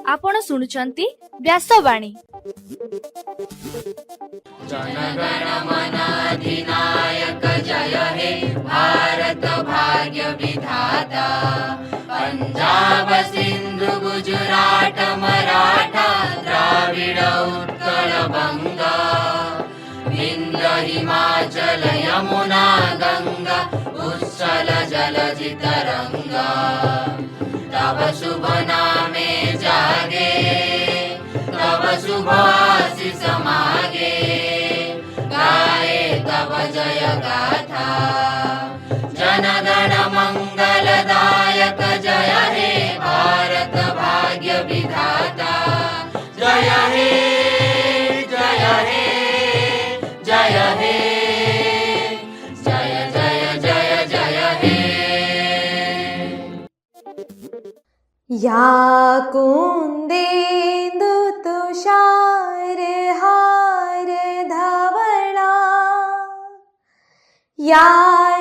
आपण शुणुचंती व्यासवाणी। जनगण मन अधिनायक जय हे भारत भाग्य विधाता। पंजाब सिंधु गुजरात मराठा द्राविड उत्कल बंगा। विंध्य हिमाचल यमुना गंगा उच्छल जलधि तरंगा। तब शुभ नामे जागे तब शुभ आशीष मागे। गाए तब जय गाथा जनगण मंगलदायक जय हे भारत भाग्य विधाता। जय हे जय हे जय हे जय जय जय जय हे। या कुंदेन्दु तुषार हार धवला। या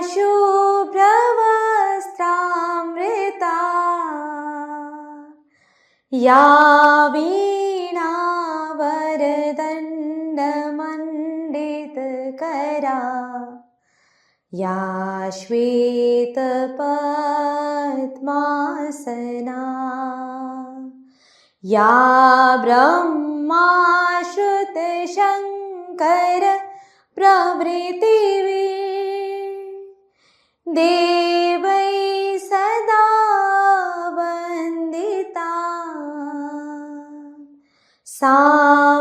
शुभ्र वस्त्रामृता। या वीणा वरदंड मंडित करा। या श्वेत पद्मासना। या ब्रह्माश्रुत शंकर प्रभृतिवी। देवै सदा वंदिता। सा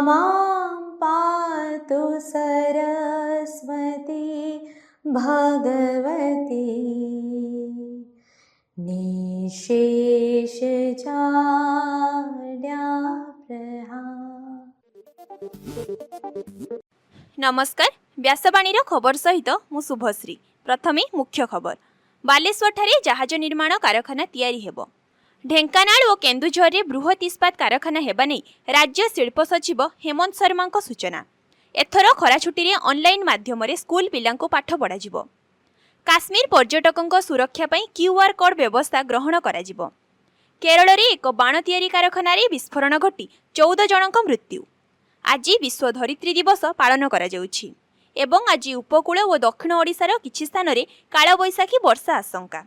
मां पातु सरस्वती भगवती। निशेष नमस्कार। व्यासवाणीर खबर सहित मु शुभश्री। प्रथमे मुख्य खबर। बालेश्वर ठारे जहाज निर्माण कारखाना तैयारी हेबो। ढेंकानाल और केन्दुझर रे बृहत इस्पात कारखाना हेबा नै राज्य शिल्प सचिव हेमंत शर्मा सूचना। एथर खरा छुट्टी ऑनलाइन माध्यम रे स्कूल पिलांको पाठ पढ़ा जिवो। काश्मीर पर्यटकों सुरक्षा पई क्यूआर कोड व्यवस्था ग्रहण करा जिवो। केरल रे एक बाण तैयारी कारखाना रे विस्फोरण घटी 14 जनक मृत्यु। आज विश्व धरित्री दिवस पालन करा जाउछि एवं आज उपकूल और दक्षिण ओडिशार किछि स्थान रे कालबैशाखी वर्षा आशंका।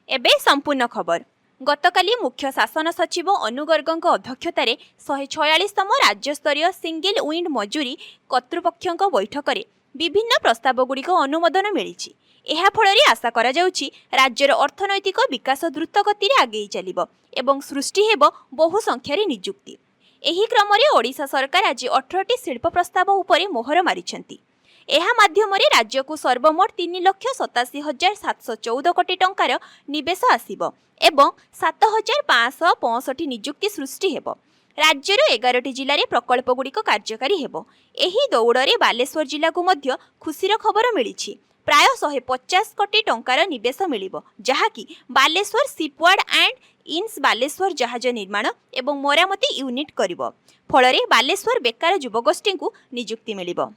एबे संपूर्ण खबर। गतकाली मुख्य शासन सचिव अनु गर्गଙ୍କ अध्यक्षतार 146तम राज्यस्तरीय सिंगिल विंड मजूरी कर्तृपक्षଙ୍କ बैठक विभिन्न प्रस्तावगुड़िक अनुमोदन मिली। एहा फଳରେ आशा करा जाउछि राज्यर अर्थनैतिक विकास द्रुत गति रे आगे चलिबो एवं सृष्टि हेबो बहु संख्यारे नियुक्ति। एही क्रम रे ओडिशा सरकार आज 18टी शिल्प प्रस्ताव उपरे मोहर मारिछंती। एहा माध्यम रे राज्य को सर्वमोट 3,87,714 कोटी टंकार निवेश आसीबो एवं 7,565 नियुक्ति सृष्टि हेबो। राज्यर 11टी जिले में प्रकल्प गुड़िक कार्यकारी हेबो। एही दौड़े बालेश्वर जिला को मध्य खुशीर खबर मिली। प्राय 150 कोटी टंकार निवेश मिलिबो, जहाँकि बालेश्वर शिपयार्ड एंड इन्स बालेश्वर जहाज निर्माण एवं मरामती यूनिट करिबो। फଳରେ बालेश्वर बेकार युवगोष्ठी को नियुक्ति मिलिबो।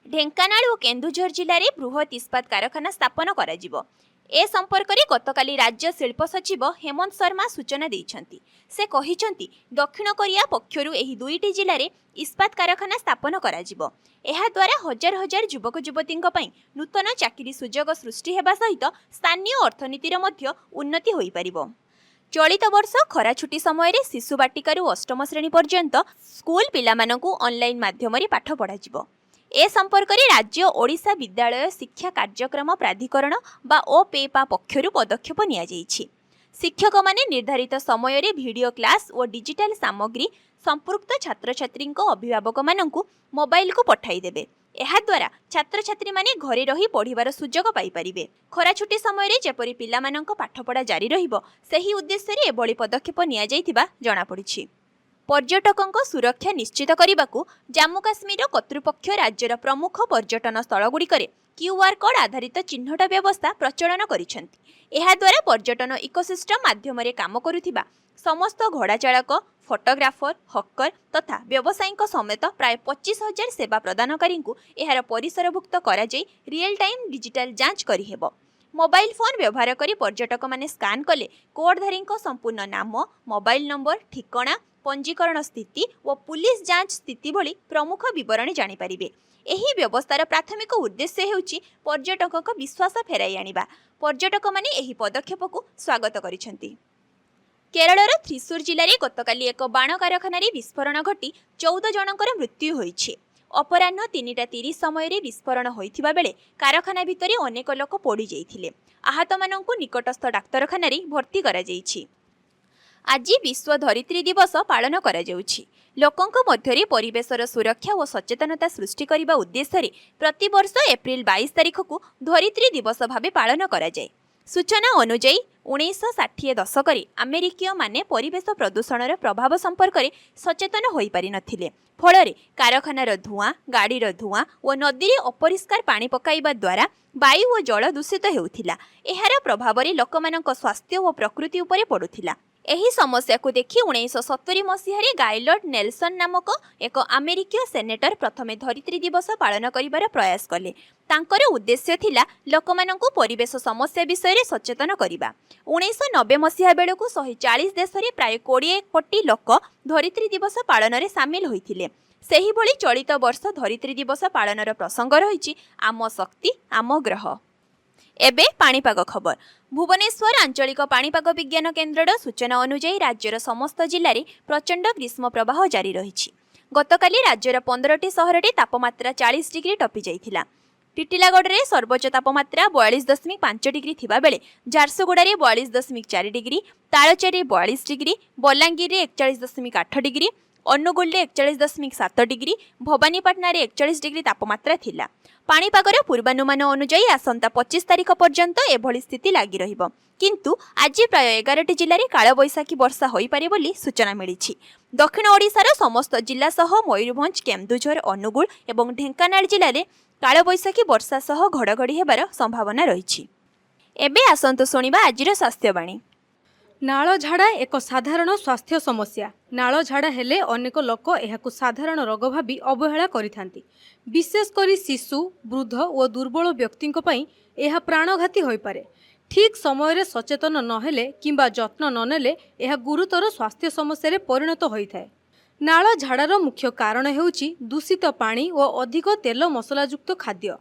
ढेंकानाल और केन्दुझर जिले में बृहत इस्पात कारखाना स्थापन करा जिवो। ए संपर्क में गतकाली राज्य शिल्प सचिव हेमंत शर्मा सूचना देइछंती। से कहिछंती दक्षिण कोरिया पक्षरु एही दुईटी जिले में इस्पात कारखाना स्थापन करा जिवो। एहा द्वारा हजार हजार युवक युवतींक पई नूतन चाकरी सुजोग सृष्टि हेबा सहित स्थानीय अर्थनीतिर मध्य उन्नति होई परिबो। चलित वर्ष खरा छुट्टी समय शिशु बाटिकारु अष्टम श्रेणी पर्यंत स्कूल पिलामानंकु ऑनलाइन माध्यम रे पाठ पढ़ा जिवो। ए संपर्क में राज्य ओडिशा विद्यालय शिक्षा कार्यक्रम प्राधिकरण बा ओपेपा पक्षरु पदक्षेप निया जाइछि। शिक्षक माने निर्धारित समय रे वीडियो क्लास और डिजिटल सामग्री संपृक्त छात्र छात्री अभिभावक मानंकु मोबाइल को पठाई देबे। एहा द्वारा छात्र छात्री माने घरे रही पढ़िबार सुजोग पाई परिबे। खरा छुट्टी समय रे जेपरि पिलामानंक पाठपढ़ा जारी रहिबो सेही उद्देश्य रे एभली पदक्षेप निया जाइथिबा जणा पड़िछि। पर्यटकों सुरक्षा निश्चित करने को जम्मू काश्मीर कर्तृपक्ष राज्यर प्रमुख पर्यटन स्थलगुड़िक क्यूआर कोड आधारित चिह्नट व्यवस्था प्रचलन करिसेंती। एहा द्वारा पर्यटन इकोसिस्टम माध्यम काम करुथिबा समस्त घोड़ा चालक, फोटोग्राफर, हकर तथा व्यवसायी समेत प्राय 25,000 सेवा प्रदानकारी एहार परिसरभुक्त करा जाई रियल टाइम डिजिटल जांच करिहेब। मोबाइल फोन व्यवहार करी पर्यटक माने स्कान कले कोडधारी संपूर्ण नाम, मोबाइल नंबर, ठिकाना, पंजीकरण स्थिति और पुलिस जांच स्थिति भली प्रमुख विवरणी जानि पारिबे। एही व्यवस्थार प्राथमिक उद्देश्य हेउची पर्यटकक विश्वास फेराई आनिबा। पर्यटक माने एही पदक्षेप को स्वागत करिसेंती। केरळर थ्रिसुर जिले में गतकाली एक बाण कारखाना विस्फोरण घटी 14 जनकर मृत्यु होइछि। अपराह्न 3:30 समय विस्फोरण होइथिबा बेले कारखाना भितरे अनेक लोक पोड़ी जाइथिले। आहत माननकु निकटस्थ डाक्तरखाना भर्ती करा जाइछि। आज विश्व धरित्री दिवस पालन करा जाउछि। लोकंक मध्यरे परिवेशर सुरक्षा और सचेतनता सृष्टि करने उद्देश्य प्रतिवर्ष एप्रिल 22 तारिख को धरित्री दिवस भाव पालन करा जाए। सूचना अनुଯାयी 1960 दशक अमेरिकीय माने परिवेश प्रदूषणर प्रभाव संपर्क में सचेतन हो पारि नथिले। फल कारखानार धुआं, गाड़ीर धुआं और नदी में अपरिष्कार पानी पकाइबा द्वारा वायु और जल दूषित हेउथिला। एहार प्रभाव लोकमानक स्वास्थ्य और प्रकृति उपरे पड़ुथिला। एही समस्या को देखि 1970 मसीह गायलर्ड नेल्सन नामक एक अमेरिकीय सेनेटर प्रथमे धरित्री दिवस पालन करिबार प्रयास कले। तांकर उद्देश्य थिला लोकमानंकु परिवेश समस्या विषय रे सचेतन करिबा। 1990 मसीहा बेलकु 140 देश रे प्राय 20 कोटी लोक धरित्री दिवस पालन रे शामिल होइथिले। सेही भली चलित वर्ष धरित्री दिवस पालनर प्रसंग रहिछि आम शक्ति आम ग्रह। एबे पाणीपाग खबर। भुवनेश्वर आंचलिक पाणीपाग विज्ञान केन्द्रर सूचना अनुଯାयी राज्यर समस्त जिले में प्रचंड ग्रीष्म प्रवाह जारी रही। गतकाली राज्यर 15टी सहर में तापमात्रा 40 डिग्री टपी जाइथिला। टिटिलागढ़ में सर्वोच्च तापमात्रा 42.5 डिग्री थिबा बेले झारसुगुड़ा में 42.4 डिग्री, तालचेर 42 डिग्री, बलांगीर में 41.8 degree, Angul 41.7 degree, Bhawanipatna 41 degree तापमात्रा थिला। पाणीपागर पूर्वानुमान अनुଯାयी आसंता 25 तारिख पर्यंत एभली स्थिति लगी रहिबो। किंतु आज प्राय 11टी जिले में कालबैशाखी वर्षा होई पारे बोली सूचना मिली। दक्षिण ओडिशार समस्त जिला सह मयूरभंज, केन्दुझर, अनुगुल और ढेंकानाल जिले में कालबैशाखी वर्षा सह घड़घड़ी हेबार संभावना रही। एबे आसंतु सुनिबा आजिर स्वास्थ्यवाणी। नाଳ ଝାଡ଼ା ଏକ ସାଧାରଣ ସ୍ୱାସ୍ଥ୍ୟ ସମସ୍ୟା। ନାଳ ଝାଡ଼ା ହେଲେ ଅନେକ ଲୋକ ଏହାକୁ ସାଧାରଣ ରୋଗ ଭାବି ଅବହେଳା କରିଥାନ୍ତି। ବିଶେଷ କରି ଶିଶୁ, ବୃଦ୍ଧ ଓ ଦୁର୍ବଳ ବ୍ୟକ୍ତିଙ୍କ ପାଇଁ ଏହା ପ୍ରାଣଘାତୀ ହୋଇପାରେ। ଠିକ୍ ସମୟରେ ସଚେତନ ନହେଲେ କିମ୍ବା ଯତ୍ନ ନନେଲେ ଏହା ଗୁରୁତର ସ୍ୱାସ୍ଥ୍ୟ ସମସ୍ୟାରେ ପରିଣତ ହୋଇଥାଏ। ନାଳ ଝାଡ଼ାର ମୁଖ୍ୟ କାରଣ ହେଉଛି ଦୂଷିତ ପାଣି ଓ ଅଧିକ ତେଲ ମସଲାଯୁକ୍ତ ଖାଦ୍ୟ।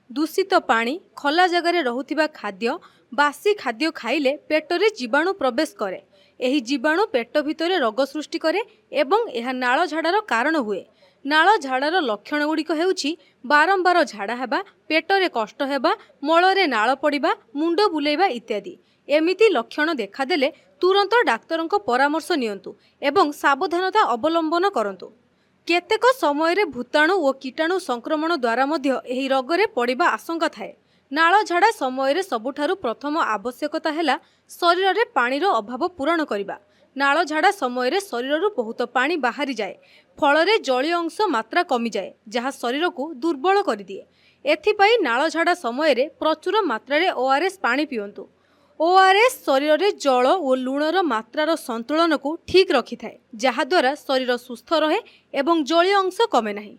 ଦୂଷିତ ପାଣି, ଖୋଲା ଜାଗାରେ ରହୁଥିବା ଖାଦ୍ୟ, ବାସି ଖାଦ୍ୟ ଖାଇଲେ ପେଟରେ ଜୀବାଣୁ ପ୍ରବେଶ କରେ। ଏହି ଜୀବାଣୁ ପେଟ ଭିତରେ ରୋଗ ସୃଷ୍ଟି କରେ ଏବଂ ଏହା ନାଳ ଝାଡ଼ାର କାରଣ ହୁଏ। ନାଳ ଝାଡ଼ାର ଲକ୍ଷଣ ଗୁଡ଼ିକ ହେଉଛି ବାରମ୍ବାର ଝାଡ଼ା ହେବା, ପେଟରେ କଷ୍ଟ ହେବା, ମଳରେ ନାଳ ପଡ଼ିବା, ମୁଣ୍ଡ ବୁଲେଇବା ଇତ୍ୟାଦି। ଏମିତି ଲକ୍ଷଣ ଦେଖାଦେଲେ ତୁରନ୍ତ ଡାକ୍ତରଙ୍କ ପରାମର୍ଶ ନିଅନ୍ତୁ ଏବଂ ସାବଧାନତା ଅବଲମ୍ବନ କରନ୍ତୁ। କେତେକ ସମୟରେ ଭୂତାଣୁ ଓ କୀଟାଣୁ ସଂକ୍ରମଣ ଦ୍ୱାରା ମଧ୍ୟ ଏହି ରୋଗରେ ପଡ଼ିବା ଆଶଙ୍କା ଥାଏ। ନାଳ ଝାଡ଼ା ସମୟରେ ସବୁଠାରୁ ପ୍ରଥମ ଆବଶ୍ୟକତା ହେଲା ଶରୀରରେ ପାଣିର ଅଭାବ ପୂରଣ କରିବା। ନାଳ ଝାଡ଼ା ସମୟରେ ଶରୀରରୁ ବହୁତ ପାଣି ବାହାରିଯାଏ, ଫଳରେ ଜଳୀୟ ଅଂଶ ମାତ୍ରା କମିଯାଏ, ଯାହା ଶରୀରକୁ ଦୁର୍ବଳ କରିଦିଏ। ଏଥିପାଇଁ ନାଳ ଝାଡ଼ା ସମୟରେ ପ୍ରଚୁର ମାତ୍ରାରେ ORS ପାଣି ପିଅନ୍ତୁ। ORS ଶରୀରରେ ଜଳ ଓ ଲୁଣର ମାତ୍ରାର ସନ୍ତୁଳନକୁ ଠିକ୍ ରଖିଥାଏ, ଯାହାଦ୍ୱାରା ଶରୀର ସୁସ୍ଥ ରହେ ଏବଂ ଜଳୀୟ ଅଂଶ କମେ ନାହିଁ।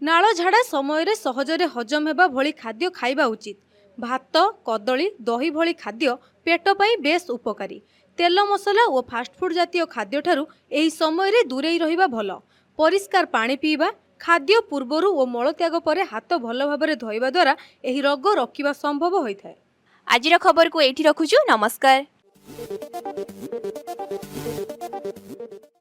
ନାଳ ଝାଡ଼ା ସମୟରେ ସହଜରେ ହଜମ ହେବା ଭଳି ଖାଦ୍ୟ ଖାଇବା ଉଚିତ। ଭାତ, କଦଳୀ, ଦହି ଭଳି ଖାଦ୍ୟ ପେଟ ପାଇଁ ବେଶ୍ ଉପକାରୀ। ତେଲ ମସଲା ଓ ଫାଷ୍ଟଫୁଡ୍ ଜାତୀୟ ଖାଦ୍ୟଠାରୁ ଏହି ସମୟରେ ଦୂରେଇ ରହିବା ଭଲ। ପରିଷ୍କାର ପାଣି ପିଇବା, ଖାଦ୍ୟ ପୂର୍ବରୁ ଓ ମଳତ୍ୟାଗ ପରେ ହାତ ଭଲ ଭାବରେ ଧୋଇବା ଦ୍ୱାରା ଏହି ରୋଗ ରୋକିବା ସମ୍ଭବ ହୋଇଥାଏ। ଆଜିର ଖବରକୁ ଏଇଠି ରଖୁଛୁ। ନମସ୍କାର।